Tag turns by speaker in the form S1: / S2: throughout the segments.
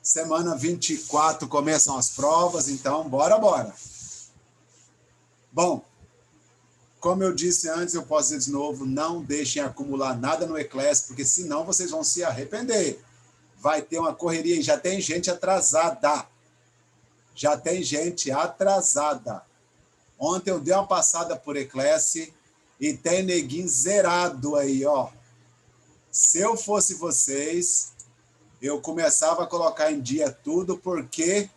S1: Semana 24 começam as provas, então bora. Bom, como eu disse antes, eu posso dizer de novo, não deixem acumular nada no Eclass, porque senão vocês vão se arrepender. Vai ter uma correria e já tem gente atrasada. Ontem eu dei uma passada por Eclass e tem neguinho zerado aí, ó. Se eu fosse vocês, eu começava a colocar em dia tudo, porque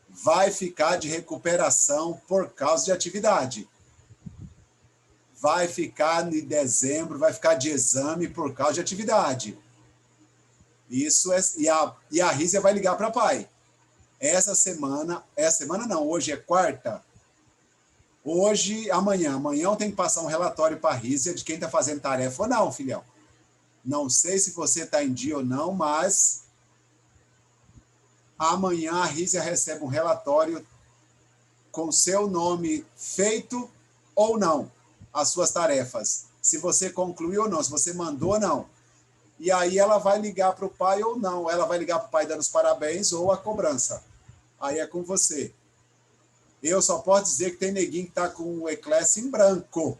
S1: vai ficar de recuperação por causa de atividade. Vai ficar em dezembro, vai ficar de exame por causa de atividade. Isso é, e a Rízia vai ligar para pai. Essa semana não, hoje é quarta. Amanhã eu tenho que passar um relatório para a Rízia de quem está fazendo tarefa ou não, filhão. Não sei se você está em dia ou não, mas amanhã a Rízia recebe um relatório com seu nome feito ou não, as suas tarefas. Se você concluiu ou não, se você mandou ou não. E aí ela vai ligar para o pai ou não. Ela vai ligar para o pai dando os parabéns ou a cobrança. Aí é com você. Eu só posso dizer que tem neguinho que está com o Eclass em branco.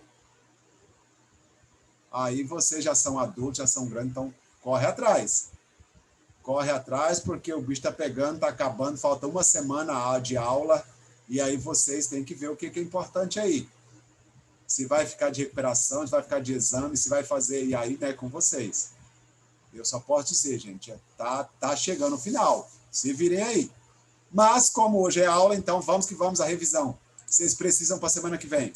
S1: Aí vocês já são adultos, já são grandes, então corre atrás. Corre atrás, porque o bicho está pegando, está acabando, falta uma semana de aula, e aí vocês têm que ver o que é importante aí. Se vai ficar de recuperação, se vai ficar de exame, se vai fazer, e aí é com vocês. Eu só posso dizer, gente, tá chegando o final. Se virem aí. Mas, como hoje é aula, então vamos que vamos à revisão. Vocês precisam para a semana que vem.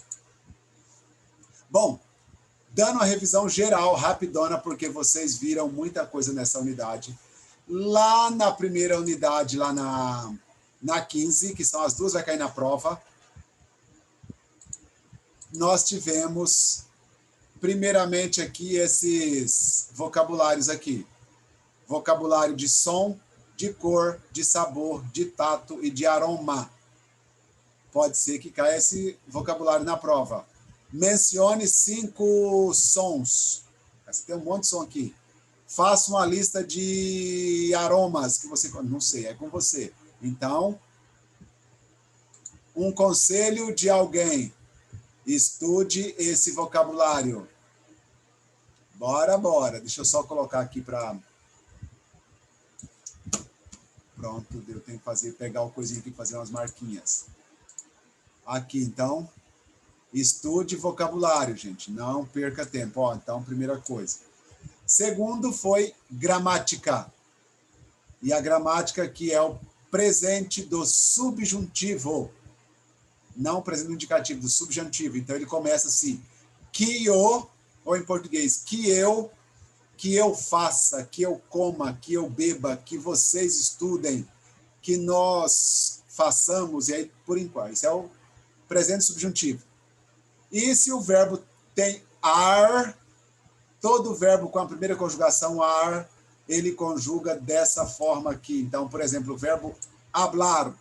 S1: Bom, dando uma revisão geral, rapidona, porque vocês viram muita coisa nessa unidade. Lá na primeira unidade, lá na 15, que são as duas, vai cair na prova, nós tivemos, primeiramente aqui, esses vocabulários aqui. Vocabulário de som, de cor, de sabor, de tato e de aroma. Pode ser que caia esse vocabulário na prova. Mencione 5 sons. Você tem um monte de som aqui. Faça uma lista de aromas que você... Não sei, é com você. Então, um conselho de alguém. Estude esse vocabulário. Bora. Deixa eu só colocar aqui para... Pronto, eu tenho que pegar o coisinho aqui e fazer umas marquinhas. Aqui, então, estude vocabulário, gente. Não perca tempo. Ó, então, primeira coisa. Segundo foi gramática. E a gramática aqui é o presente do subjuntivo. Não o presente do indicativo, do subjuntivo. Então, ele começa assim. Que eu, ou em português, que eu faça, que eu coma, que eu beba, que vocês estudem, que nós façamos, e aí, por enquanto, isso é o presente subjuntivo. E se o verbo tem ar, todo verbo com a primeira conjugação ar, ele conjuga dessa forma aqui. Então, por exemplo, o verbo hablar,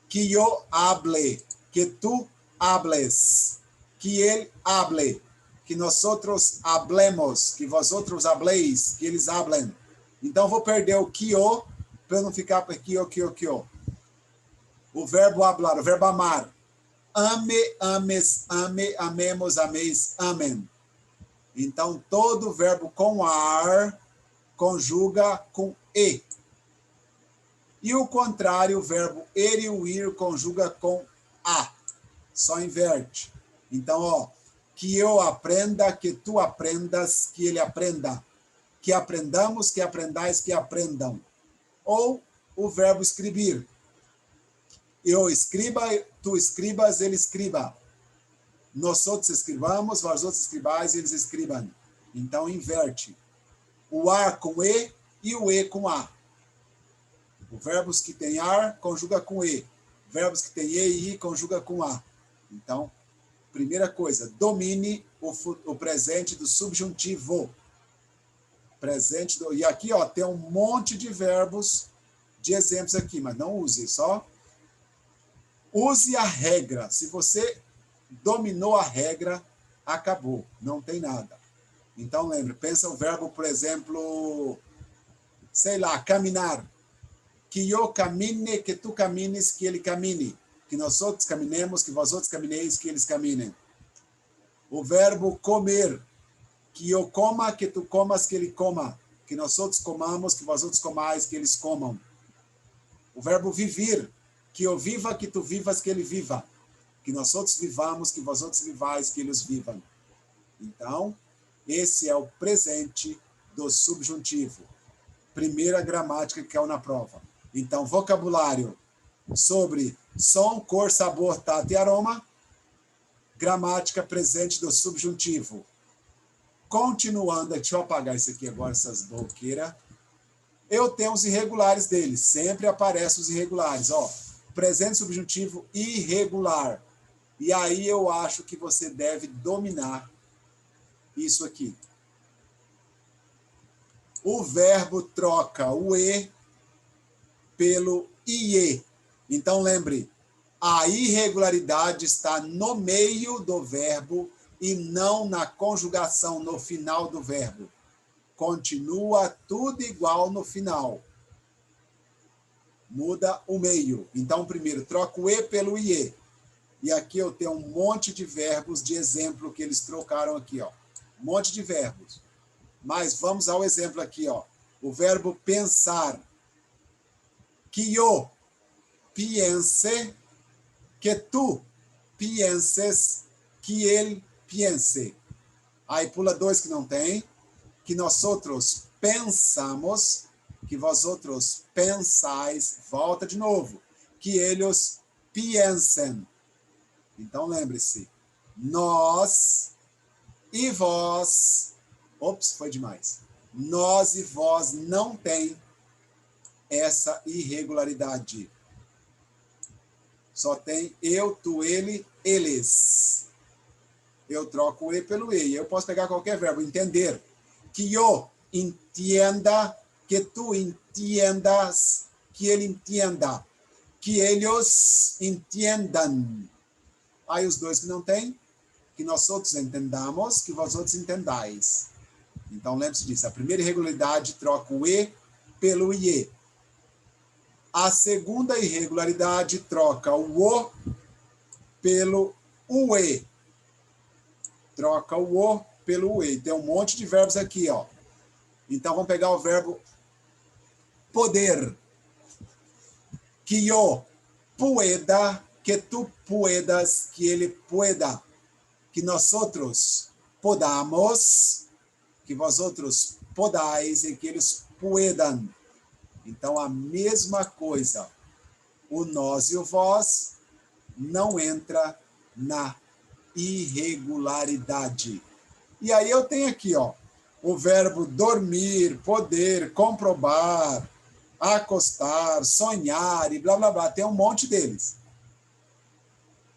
S1: que yo hable, que tu hables, que él hable, que nosotros hablemos, que vosotros habléis, que eles hablem. Então, vou perder o que yo, para não ficar por que yo. O verbo hablar, o verbo amar. Ame, ames, ame, amemos, ameis, amem. Então, todo verbo com ar conjuga com e. E o contrário, o verbo ir e o ir conjuga com a. Só inverte. Então, ó, que eu aprenda, que tu aprendas, que ele aprenda. Que aprendamos, que aprendais, que aprendam. Ou o verbo escrever. Eu escriba, tu escribas, ele escriba. Nós outros escribamos, vós outros escribais, eles escribam. Então, inverte. O ar com e o e com a. Os verbos que têm ar, conjuga com e. Verbos que têm e conjuga com a. Então, primeira coisa, domine o presente do subjuntivo. E aqui, ó, tem um monte de verbos, de exemplos aqui, mas não use, só use a regra. Se você dominou a regra, acabou, não tem nada. Então, lembre, pensa o verbo, por exemplo, sei lá, caminhar. Que eu camine, que tu camines, que ele camine. Que nós outros caminemos, que vós outros camineis, que eles caminem. O verbo comer. Que eu coma, que tu comas, que ele coma. Que nós outros comamos, que vós outros comais, que eles comam. O verbo viver. Que eu viva, que tu vivas, que ele viva. Que nós outros vivamos, que vós outros vivais, que eles vivam. Então, esse é o presente do subjuntivo. Primeira gramática que caiu na prova. Então, vocabulário sobre som, cor, sabor, tato e aroma. Gramática presente do subjuntivo. Continuando, deixa eu apagar isso aqui agora, essas bloqueiras. Eu tenho os irregulares deles. Sempre aparecem os irregulares. Ó, presente subjuntivo irregular. E aí eu acho que você deve dominar isso aqui. O verbo troca o E pelo IE. Então, lembre, a irregularidade está no meio do verbo e não na conjugação, no final do verbo. Continua tudo igual no final. Muda o meio. Então, primeiro, troca o E pelo IE. E aqui eu tenho um monte de verbos de exemplo que eles trocaram aqui, ó. Um monte de verbos. Mas vamos ao exemplo aqui, ó. O verbo pensar. Que eu piense, que tu pienses, que ele piense. Aí pula dois que não tem. Que nós outros pensamos, que vós outros pensais. Volta de novo. Que eles piensem. Então lembre-se. Nós e vós. Ops, foi demais. Nós e vós não tem essa irregularidade. Só tem eu, tu, ele, eles. Eu troco o E pelo E. Eu posso pegar qualquer verbo. Entender. Que eu entenda, que tu entiendas, que ele entenda. Que eles entendam. Aí os dois que não tem, que nós outros entendamos, que vós outros entendais. Então, lembre-se disso. A primeira irregularidade troca o E pelo IE. A segunda irregularidade troca o O pelo UE. Troca o O pelo UE. Tem um monte de verbos aqui, ó. Então, vamos pegar o verbo poder. Que eu pueda, que tu puedas, que ele pueda. Que nós outros podamos, que vós outros podais e que eles puedam. Então, a mesma coisa. O nós e o vós não entra na irregularidade. E aí eu tenho aqui, ó, o verbo dormir, poder, comprovar, acostar, sonhar e blá, blá, blá. Tem um monte deles.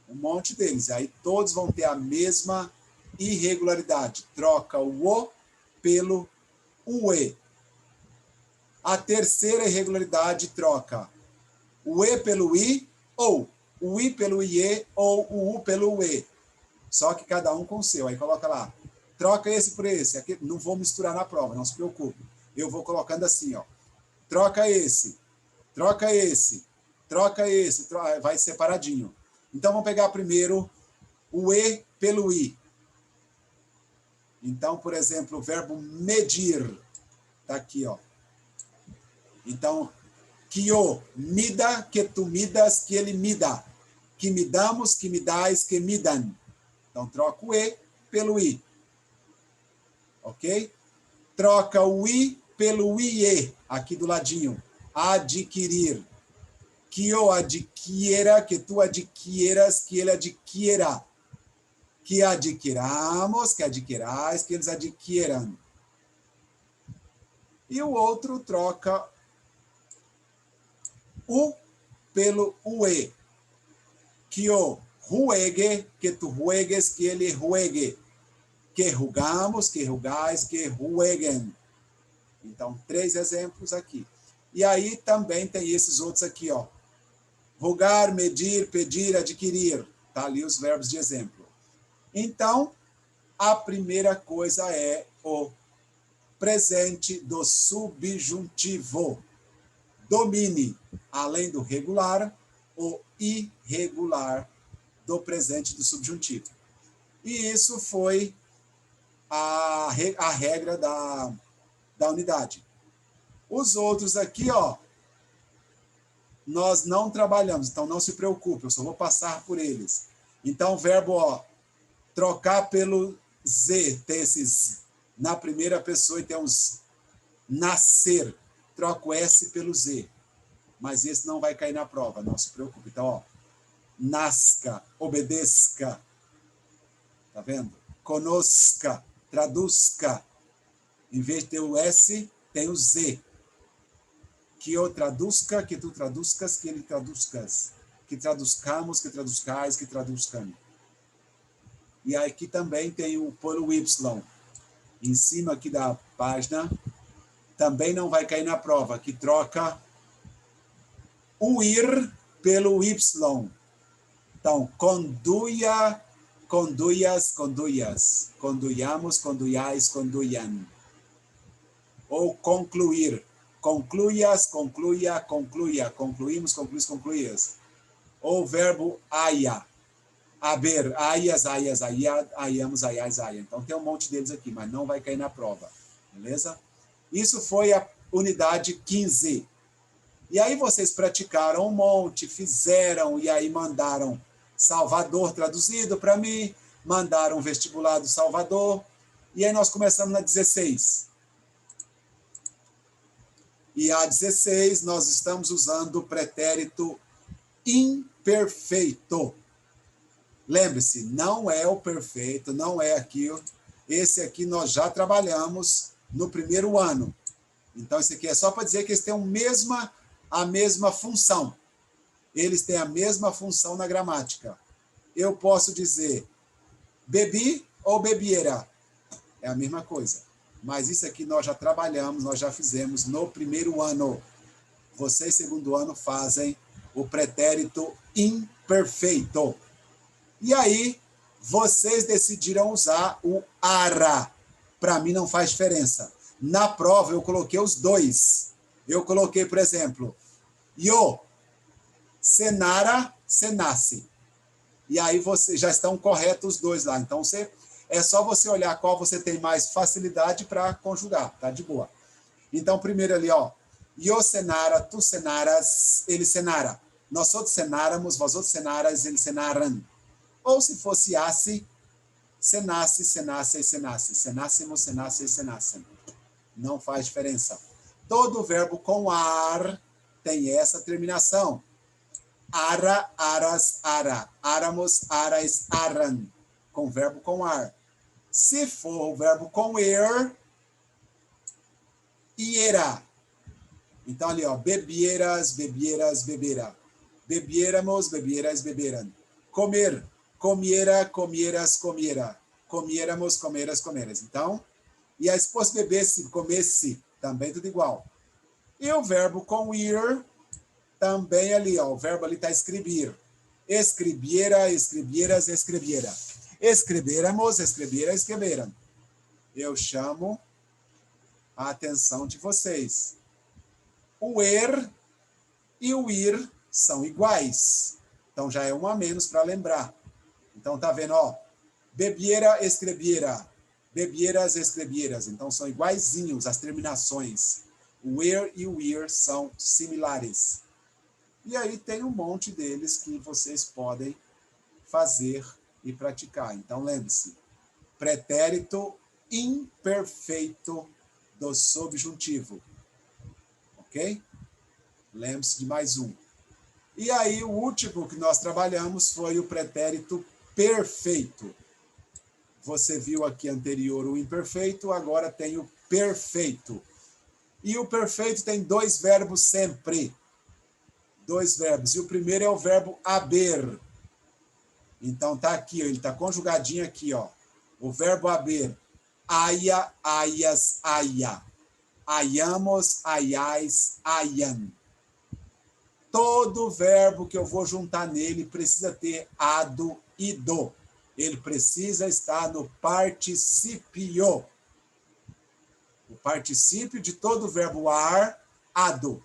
S1: Um monte deles. Aí todos vão ter a mesma irregularidade. Troca o O pelo UE. A terceira irregularidade troca o E pelo I, ou o I pelo IE, ou o U pelo UE. Só que cada um com o seu. Aí coloca lá. Troca esse por esse. Aqui, não vou misturar na prova, não se preocupe. Eu vou colocando assim, ó. Troca esse. Troca esse. Troca esse. Vai separadinho. Então, vamos pegar primeiro o E pelo I. Então, por exemplo, o verbo medir. Está aqui, ó. Então, que eu mida, que tu midas, que ele mida. Que midamos, que midais, que midam. Então, troca o E pelo I. Ok? Troca o I pelo IE, aqui do ladinho. Adquirir. Que eu adquira, que tu adquiras, que ele adquira. Que adquiramos, que adquirais, que eles adquiram. E o outro troca U pelo UE. Que eu ruegue, que tu ruegues, que ele ruegue. Que rugamos, que rugais, que rueguen. Então, 3 exemplos aqui. E aí também tem esses outros aqui, ó. Rugar, medir, pedir, adquirir. Tá ali os verbos de exemplo. Então, a primeira coisa é o presente do subjuntivo. domine, além do regular, o irregular do presente do subjuntivo. E isso foi a regra da unidade. Os outros aqui, ó, nós não trabalhamos, então não se preocupe, eu só vou passar por eles. Então, o verbo, ó, trocar pelo Z, ter esses na primeira pessoa e tem uns nascer, troca o S pelo Z. Mas esse não vai cair na prova, não se preocupe. Então, ó, nasca, obedeça, tá vendo? Conosca, traduzca. Em vez de ter o S, tem o Z. Que eu traduzca, que tu traduzcas, que ele traduzcas. Que traduzcamos, que traduzcais, que traduzcamos. E aqui também tem o polo Y. Em cima aqui da página, também não vai cair na prova, que troca o ir pelo Y. Então, conduia, conduias, conduias. Conduiamos, conduiais, conduiam. Ou concluir. Concluias, concluia, concluia. Concluímos, concluís, concluías. Ou verbo aia. Haber, aias, aias, aia, aiamos, aiais, aia. Então, tem um monte deles aqui, mas não vai cair na prova. Beleza? Isso foi a unidade 15. E aí vocês praticaram um monte, fizeram, e aí mandaram Salvador traduzido para mim, mandaram vestibular do Salvador, e aí nós começamos na 16. E a 16 nós estamos usando o pretérito imperfeito. Lembre-se, não é o perfeito, não é aquilo. Esse aqui nós já trabalhamos no primeiro ano. Então, esse aqui é só para dizer que eles têm a mesma função. Eles têm a mesma função na gramática. Eu posso dizer bebi ou bebiera. É a mesma coisa. Mas isso aqui nós já trabalhamos, nós já fizemos no primeiro ano. Vocês, segundo ano, fazem o pretérito imperfeito. E aí, vocês decidiram usar o ara. Para mim não faz diferença. Na prova, eu coloquei os dois. Eu coloquei, por exemplo, yo, senara, senasse. E aí vocês já estão corretos os dois lá. Então, é só você olhar qual você tem mais facilidade para conjugar, tá de boa. Então, primeiro ali, ó, yo senara, tu senaras, ele senara. Nós outros senáramos, vós outros senaras, eles senaram. Ou se fosse assi, senasse, senasse e senasse. Senássemos, senasse e senassem. Não faz diferença. Todo verbo com ar tem essa terminação. Ara, aras, ara. Aramos, arais, aran. Com verbo com ar. Se for o verbo com iera. Então, ali, ó, bebieras, bebieras, bebera. Bebiéramos, bebieras, beberan. Comer, comiera, comieras, comiera. Comiéramos, comeras, comeras. Então, e aí, se fosse bebesse, comesse, também tudo igual. E o verbo com ir, também ali, ó, o verbo ali está escrever. Escribiera, escribieras, escrebiera. Escreberamos, escrebiera, escreberam. Eu chamo a atenção de vocês. O e o ir são iguais. Então, já é um a menos para lembrar. Então, tá vendo, ó? Bebiera, escrebiera. Bebieras, escrebieras. Então, são iguaizinhos as terminações. O e o ir são similares. E aí tem um monte deles que vocês podem fazer e praticar. Então, lembre-se. Pretérito imperfeito do subjuntivo. Ok? Lembre-se de mais um. E aí, o último que nós trabalhamos foi o pretérito perfeito. Você viu aqui anterior o imperfeito, agora tem o perfeito. E o perfeito tem dois verbos sempre. Dois verbos. E o primeiro é o verbo haber. Então, tá aqui, ó, ele está conjugadinho aqui, ó. O verbo haber. Aia, aias, aia. Aiamos, aiais, aiam. Todo verbo que eu vou juntar nele precisa ter ado e do. Ele precisa estar no particípio. O particípio de todo verbo ar, ado.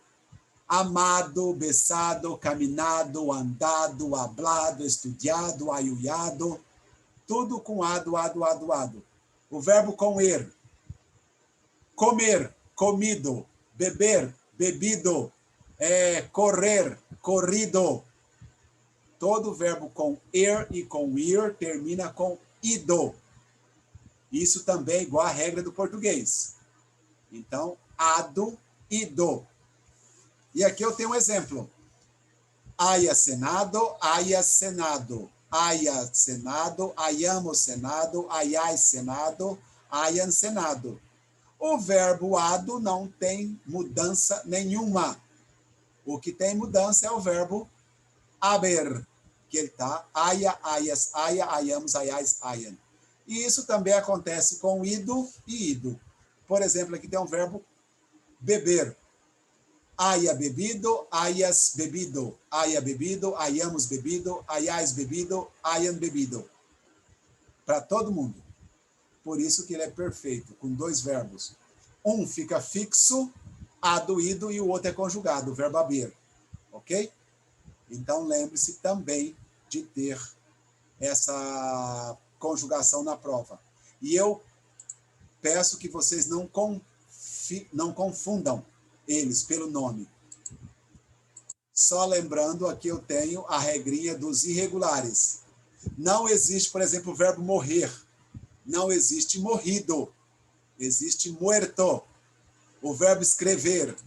S1: amado, besado, caminado, andado, hablado, estudiado, ayullado, tudo com ado, ado, ado, ado. O verbo com er, comer, comido, beber, bebido, correr, corrido. Todo verbo com er e com ir termina com ido. Isso também é igual à regra do português. Então, ado, ido. E aqui eu tenho um exemplo. Haya cenado, hayas cenado. Haya cenado, hayamos cenado, hayais cenado, hayan cenado. O verbo ado não tem mudança nenhuma. O que tem mudança é o verbo haber, que ele está haya, hayas, haya, hayamos, hayais, hayan. E isso também acontece com ido e ido. Por exemplo, aqui tem um verbo beber. Haya bebido, hayas bebido. Haya bebido, hayamos bebido, hayais bebido, hayan bebido. Para todo mundo. Por isso que ele é perfeito, com dois verbos. Um fica fixo, ado, ido, e o outro é conjugado, o verbo haber. Ok? Então, lembre-se também de ter essa conjugação na prova. E eu peço que vocês não confundam eles pelo nome. Só lembrando, aqui eu tenho a regrinha dos irregulares. Não existe, por exemplo, o verbo morrer. Não existe morrido. Existe muerto. O verbo escrever.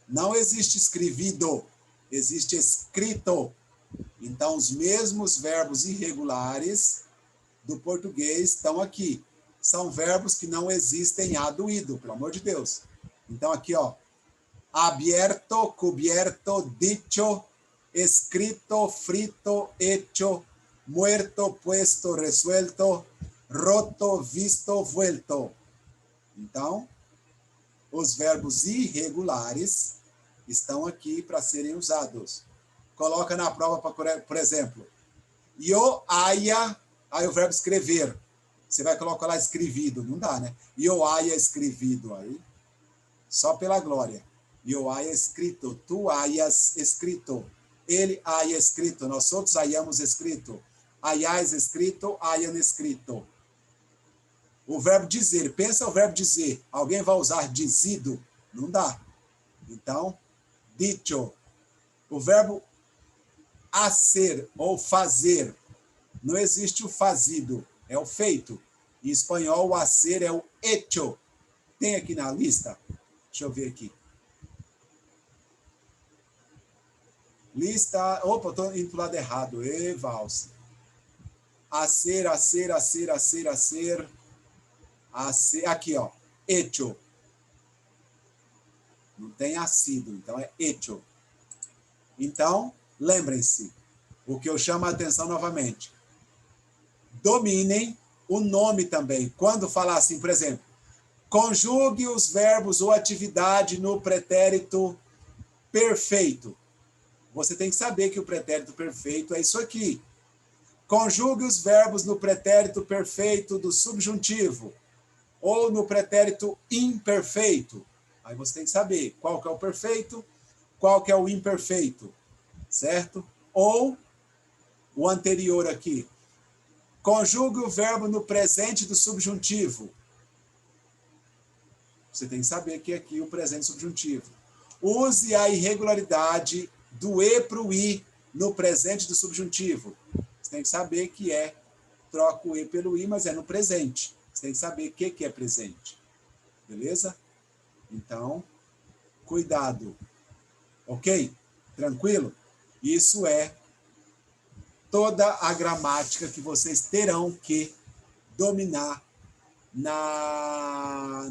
S1: Não existe escrevido. Existe escrito. Então, os mesmos verbos irregulares do português estão aqui. São verbos que não existem ado, ido, pelo amor de Deus. Então, aqui, ó. Abierto, cubierto, dicho, escrito, frito, hecho, muerto, puesto, resuelto, roto, visto, vuelto. Então, os verbos irregulares estão aqui para serem usados. Coloca na prova, por exemplo, yo haya, aí o verbo escrever. Você vai colocar lá escrevido, não dá, né? Yo haya escrevido, aí, só pela glória. Yo haya escrito, tu hayas escrito, ele haya escrito, nós outros hayamos escrito, hayais escrito, hayan escrito. O verbo dizer, pensa o verbo dizer, alguém vai usar dizido? Não dá. Então, dicho. O verbo hacer ou fazer, não existe o fazido, é o feito. Em espanhol, o hacer é o hecho. Tem aqui na lista? Deixa eu ver aqui. Lista... Opa, estou indo para o lado errado. Valsa. Hacer, hacer, hacer, hacer, hacer. Aqui, ó. Hecho. Não tem hacido, então é hecho. Então, lembrem-se, o que eu chamo a atenção novamente. Dominem o nome também. Quando falar assim, por exemplo, conjugue os verbos ou atividade no pretérito perfeito. Você tem que saber que o pretérito perfeito é isso aqui. Conjugue os verbos no pretérito perfeito do subjuntivo ou no pretérito imperfeito. Aí você tem que saber qual que é o perfeito, qual que é o imperfeito, certo? Ou o anterior aqui. Conjugue o verbo no presente do subjuntivo. Você tem que saber que aqui é o presente subjuntivo. Use a irregularidade do e para o i no presente do subjuntivo. Você tem que saber que troca o e pelo i, mas é no presente. Você tem que saber o que é presente. Beleza? Então, cuidado. Ok? Tranquilo? Isso é toda a gramática que vocês terão que dominar na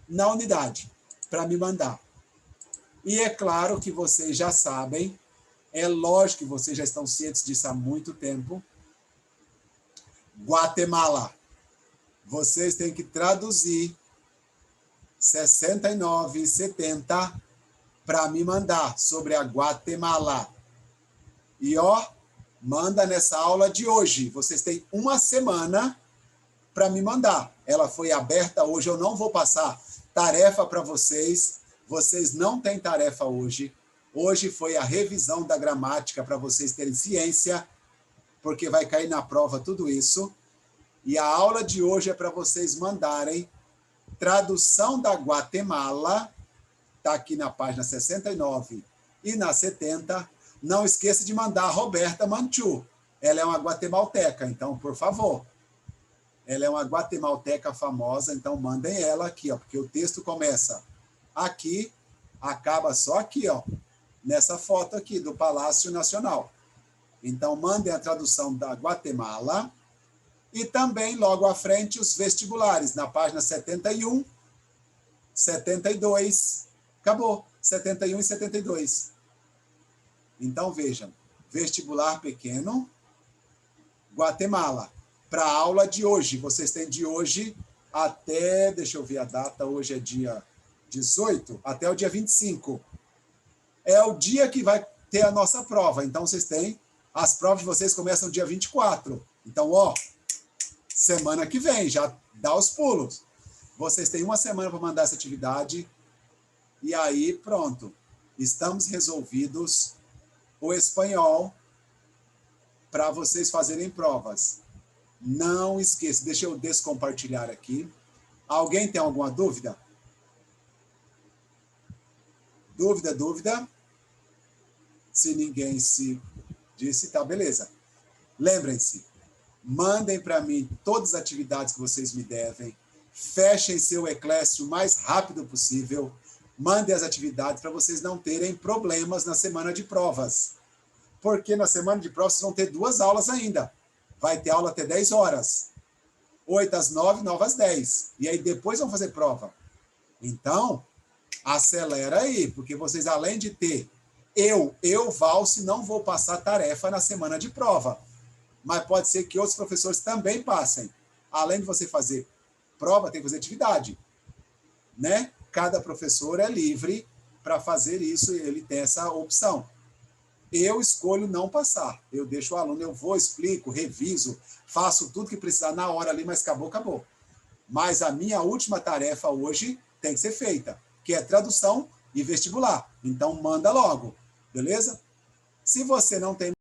S1: unidade para me mandar. E é claro que vocês já sabem, é lógico que vocês já estão cientes disso há muito tempo. Guatemala. Vocês têm que traduzir 69 e 70 para me mandar sobre a Guatemala. E, ó, manda nessa aula de hoje. Vocês têm uma semana para me mandar. Ela foi aberta hoje, eu não vou passar tarefa para vocês Vocês não têm tarefa hoje. Hoje foi a revisão da gramática para vocês terem ciência, porque vai cair na prova tudo isso. E a aula de hoje é para vocês mandarem tradução da Guatemala, está aqui na página 69 e na 70. Não esqueça de mandar a Roberta Manchu. Ela é uma guatemalteca, então, por favor. Ela é uma guatemalteca famosa, então mandem ela aqui, ó, porque o texto começa aqui, acaba só aqui, ó, nessa foto aqui do Palácio Nacional. Então, mandem a tradução da Guatemala e também, logo à frente, os vestibulares, na página 71, 72, acabou, 71 e 72. Então, vejam, vestibular pequeno, Guatemala. Para a aula de hoje, vocês têm de hoje até, deixa eu ver a data, hoje é dia 18, até o dia 25. É o dia que vai ter a nossa prova. Então, vocês têm, as provas de vocês começam dia 24. Então, ó, semana que vem, já dá os pulos. Vocês têm uma semana para mandar essa atividade. E aí, pronto. Estamos resolvidos o espanhol para vocês fazerem provas. Não esqueça, deixa eu descompartilhar aqui. Alguém tem alguma dúvida? Dúvida? Se ninguém se disse, tá, beleza. Lembrem-se, mandem para mim todas as atividades que vocês me devem. Fechem seu Eclésio o mais rápido possível. Mandem as atividades para vocês não terem problemas na semana de provas. Porque na semana de provas vocês vão ter 2 aulas ainda. Vai ter aula até 10 horas. 8 às 9, 9 às 10. E aí depois vão fazer prova. Então, acelera aí, porque vocês, além de ter Valse, não vou passar tarefa na semana de prova. Mas pode ser que outros professores também passem. Além de você fazer prova, tem que fazer atividade. Né? Cada professor é livre para fazer isso, e ele tem essa opção. Eu escolho não passar. Eu deixo o aluno, eu vou, explico, reviso, faço tudo que precisar na hora ali, mas acabou. Mas a minha última tarefa hoje tem que ser feita, que é tradução e vestibular. Então, manda logo, beleza? Se você não tem